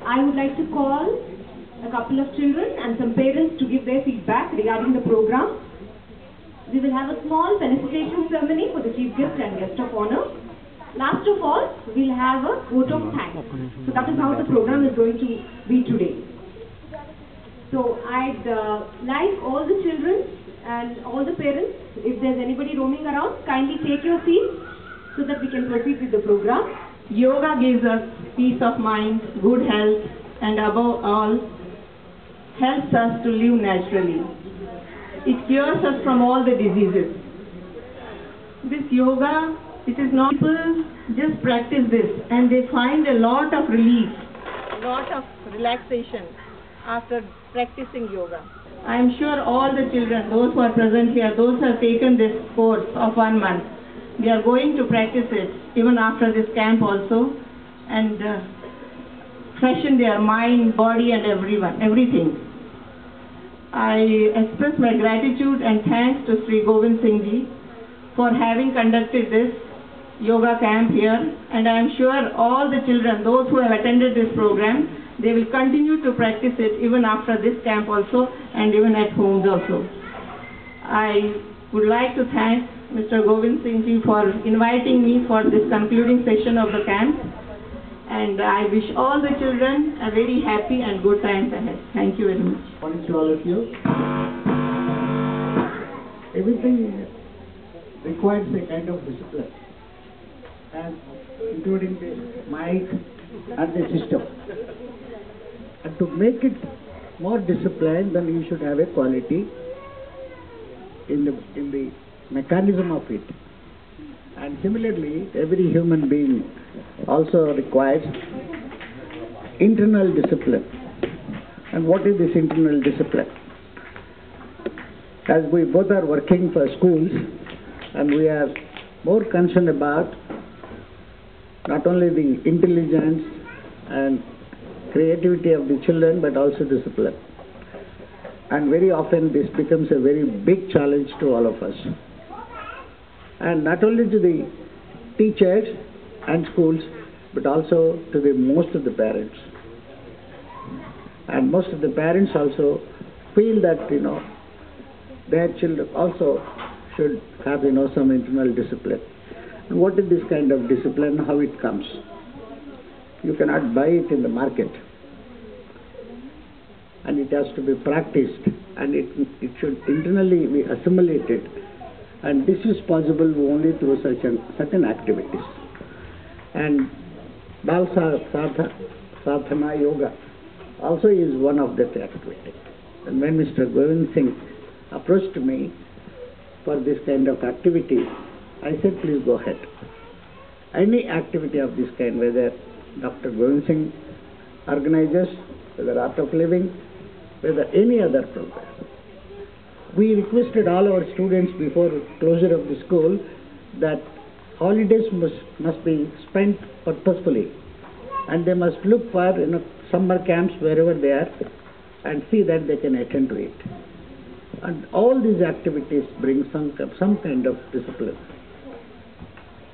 I would like to call a couple of children and some parents to give their feedback regarding the program. We will have a small felicitation ceremony for the chief guest and guest of honor. Last of all, we'll have a vote of thanks. So that is how the program is going to be today. So I'd like all the children and all the parents, if there's anybody roaming around, kindly take your seats so that we can proceed with the program. Yoga gives us peace of mind, good health, and above all, helps us to live naturally. It cures us from all the diseases. This yoga, it is not people just practice this and they find a lot of relief, a lot of relaxation after practicing yoga. I am sure all the children, those who are present here, those who have taken this course of 1 month, they are going to practice it even after this camp also and freshen their mind, body and everything. I express my gratitude and thanks to Sri Govind Singh Ji for having conducted this yoga camp here, and I am sure all the children, those who have attended this program, they will continue to practice it even after this camp also and even at homes also. I would like to thank Mr. Govind Singh Ji for inviting me for this concluding session of the camp, and I wish all the children a very happy and good time ahead. Thank you very much. Morning to all of you. Everything requires a kind of discipline, and including the mic and the system. And to make it more disciplined, then you should have a quality in the mechanism of it. And similarly, every human being also requires internal discipline. And what is this internal discipline? As we both are working for schools, and we are more concerned about not only the intelligence and creativity of the children, but also discipline. And very often this becomes a very big challenge to all of us. And not only to the teachers and schools, but also to the most of the parents. And most of the parents also feel that, their children also should have, some internal discipline. And what is this kind of discipline, how it comes? You cannot buy it in the market. And it has to be practiced, and it should internally be assimilated. And this is possible only through certain activities. And Bal Sadhana Yoga also is one of that activity. And when Mr. Govind Singh approached me for this kind of activity, I said, please go ahead. Any activity of this kind, whether Dr. Govind Singh organizes, whether Art of Living, whether any other program. We requested all our students before closure of the school that holidays must be spent purposefully, and they must look for summer camps wherever they are and see that they can attend to it. And all these activities bring some kind of discipline.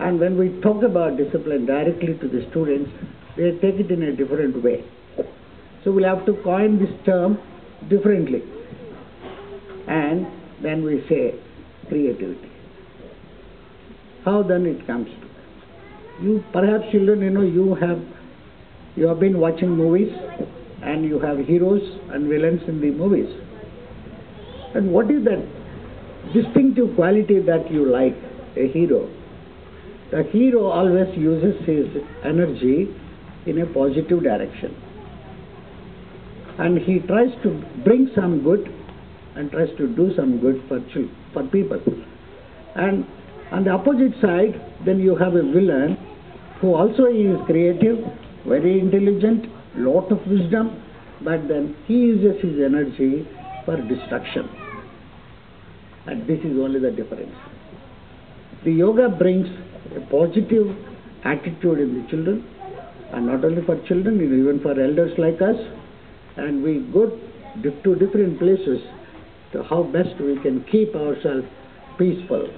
And when we talk about discipline directly to the students, they take it in a different way. So we'll have to coin this term differently. And then we say creativity. How then it comes to that? You perhaps children, you have been watching movies, and you have heroes and villains in the movies. And what is that distinctive quality that you like, a hero? The hero always uses his energy in a positive direction. And he tries to bring some good and tries to do some good for people. And on the opposite side, then you have a villain who also is creative, very intelligent, lot of wisdom, but then he uses his energy for destruction. And this is only the difference. The yoga brings a positive attitude in the children, and not only for children, even for elders like us. And we go to different places to how best we can keep ourselves peaceful.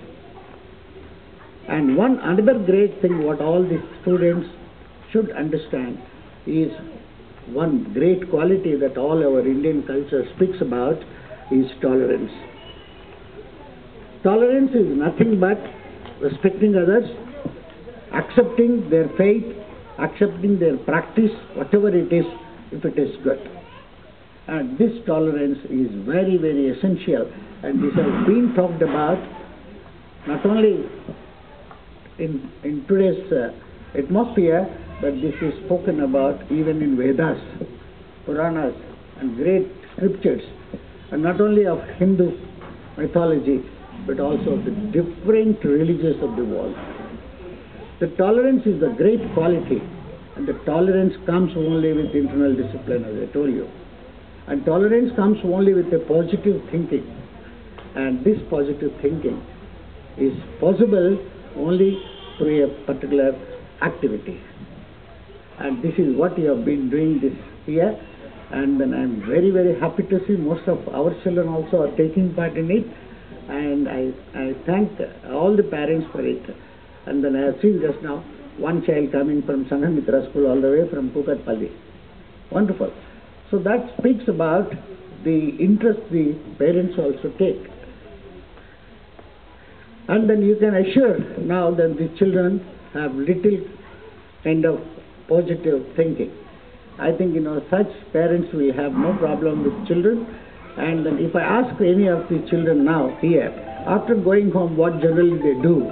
And another great thing what all these students should understand is one great quality that all our Indian culture speaks about is tolerance. Tolerance is nothing but respecting others, accepting their faith, accepting their practice, whatever it is, if it is good. And this tolerance is very, very essential, and this has been talked about not only in today's atmosphere, but this is spoken about even in Vedas, Puranas, and great scriptures, and not only of Hindu mythology, but also of the different religions of the world. The tolerance is a great quality, and the tolerance comes only with internal discipline, as I told you. And tolerance comes only with a positive thinking. And this positive thinking is possible only through a particular activity. And this is what you have been doing this year. And then I am very, very happy to see most of our children also are taking part in it. And I thank all the parents for it. And then I have seen just now one child coming from Sanghamitra school all the way from Kukatpalli. Wonderful. So that speaks about the interest the parents also take. And then you can assure now that the children have little kind of positive thinking. I think, such parents will have no problem with children. And then if I ask any of the children now here, after going home, what generally they do?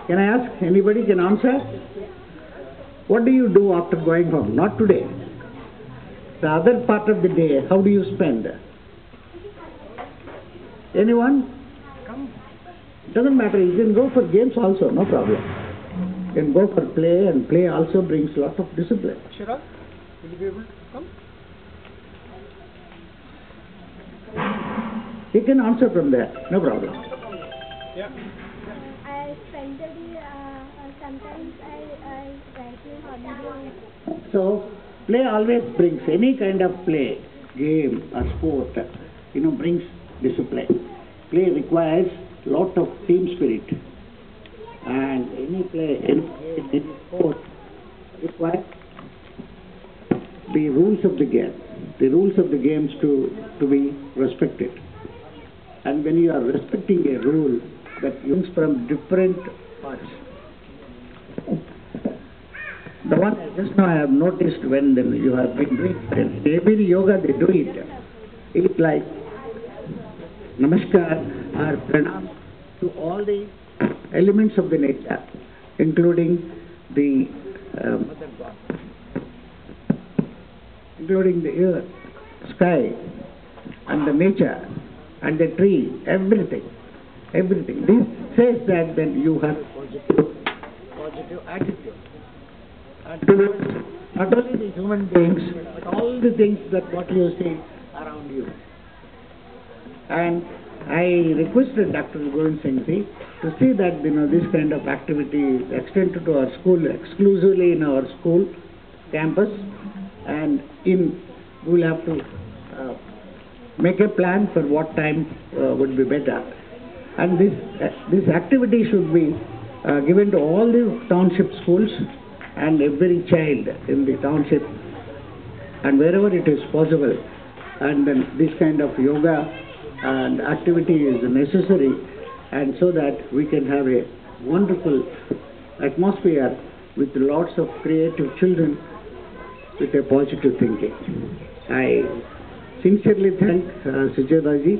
Can I ask? Anybody can answer? What do you do after going home? Not today. The other part of the day, how do you spend? Anyone? It doesn't matter. You can go for games also, no problem. You can go for play, and play also brings a lot of discipline. Shirag, will you be able to come? You can answer from there, no problem. Yeah. I spend the day, sometimes I write in holiday. So, play always brings, any kind of play, game or sport, brings discipline. Play requires lot of team spirit. And any play, any game, any sport requires the rules of the game. The rules of the games to be respected. And when you are respecting a rule that comes from different parts. The one just now I have noticed when you have been doing it, every yoga they do it. It's like namaskar or pranam to all the elements of the nature, including the mother God, including the earth, sky, and the nature, and the tree, everything. This says that then you have a positive attitude. And towards not only the human beings, but all the things that what you see around you. And I requested Dr. Govind Singh Ji to see that this kind of activity is extended to our school, exclusively in our school campus, and we will have to make a plan for what time would be better. And this activity should be given to all the township schools and every child in the township, and wherever it is possible. And then this kind of yoga and activity is necessary, and so that we can have a wonderful atmosphere with lots of creative children with a positive thinking. I sincerely thank Suchetaji,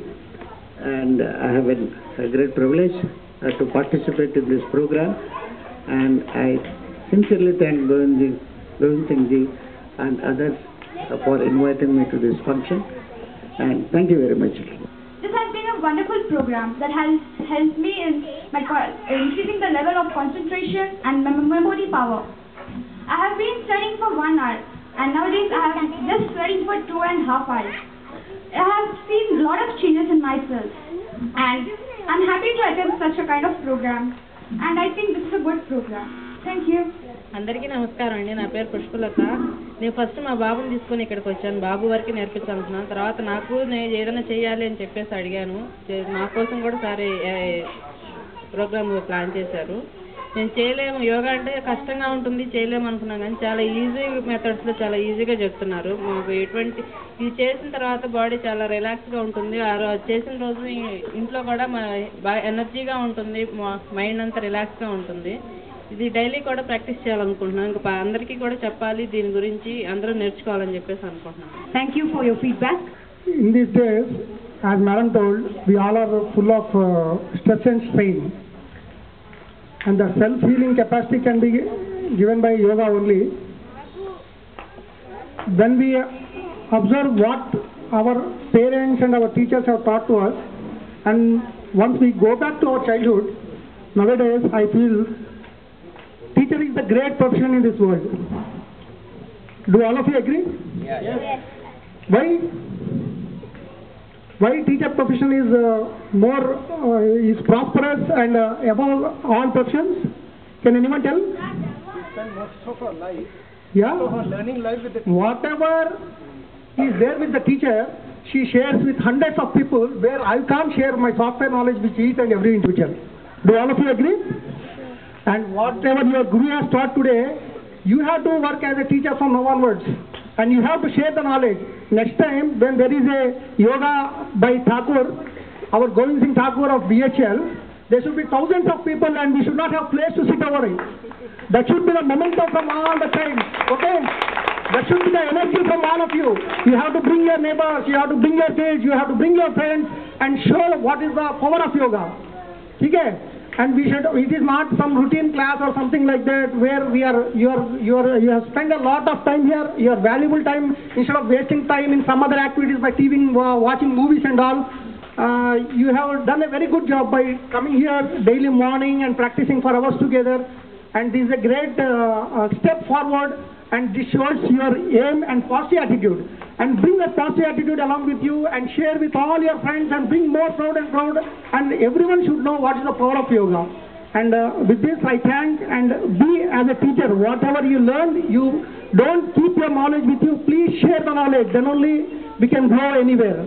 and I have a great privilege to participate in this program, and I sincerely thank Govind Singh Ji and others for inviting me to this function, and thank you very much. This has been a wonderful program that has helped me in increasing the level of concentration and memory power. I have been studying for 1 hour, and nowadays I have just studied for 2.5 hours. I have seen a lot of changes in myself, and I'm happy to attend such a kind of program, and I think this is a good program. Thank you. అందరికీ నమస్కారం అండి. నా పేరు పుష్పలత. నేను first మా బాబుని తీసుకొని ఇక్కడికి వచ్చాను. బాబు వరకు నేర్పించాలనుకున్నాను. తర్వాత నాకు నేను ఏదైనా చేయాలి అని చెప్పేసి అడిగాను. నా కోసం కూడా సార్ ప్రోగ్రామ్ ప్లాన్ చేశారు. నేను చేయలేము, యోగా అంటే కష్టంగా ఉంటుంది చేయలేము అనుకున్నాను, కానీ చాలా ఈజీ మెథడ్స్లో చాలా ఈజీగా చెప్తున్నారు మాకు. ఎటువంటి ఇది చేసిన తర్వాత బాడీ చాలా రిలాక్స్గా ఉంటుంది. చేసిన రోజు ఇంట్లో కూడా బాగా ఎనర్జీగా ఉంటుంది, మైండ్ అంతా రిలాక్స్గా ఉంటుంది. ఇది డైలీ కూడా ప్రాక్టీస్ చేయాలనుకుంటున్నాను. ఇంకా అందరికీ కూడా చెప్పాలి దీని గురించి, అందరూ నేర్చుకోవాలని చెప్పేసి అనుకుంటున్నాను. Thank you for your feedback. In these days, as Madam told, we all are full of stress and strain. And the self-healing capacity can be given by yoga only. When we observe what our parents and our teachers have taught to us, and once we go back to our childhood, nowadays I feel teacher is the great profession in this world. Do all of you agree? Yes. Why teacher profession is more is prosperous and above all professions? Can anyone tell? Spend most of our life, Yeah. of our learning life with the teacher. Whatever is there with the teacher, she shares with hundreds of people, where I can't share my software knowledge with each and every individual. Do all of you agree? And whatever your guru has taught today, you have to work as a teacher from now onwards. And you have to share the knowledge. Next time, when there is a yoga by Thakur, our Govind Singh Thakur of BHL, there should be thousands of people and we should not have place to sit over it. That should be the momentum from all the time. Okay? That should be the energy from all of you. You have to bring your neighbors, you have to bring your kids, you have to bring your friends and show what is the power of yoga. Okay? And we should, it is not some routine class or something like that where you have spent a lot of time here, your valuable time, instead of wasting time in some other activities by TV, watching movies and all. You have done a very good job by coming here daily morning and practicing for hours together. And this is a great step forward, and this shows your aim and positive attitude. And bring that positive attitude along with you and share with all your friends and bring more proud, and everyone should know what is the power of yoga. And with this I thank, and be as a teacher, whatever you learn, you don't keep your knowledge with you, please share the knowledge, then only we can grow anywhere.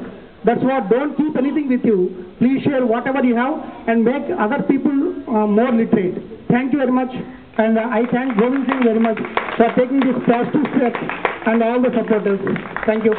That's what, don't keep anything with you, please share whatever you have and make other people more literate. Thank you very much, and I thank Govind Singh very much for taking this positive step and all the supporters. Thank you.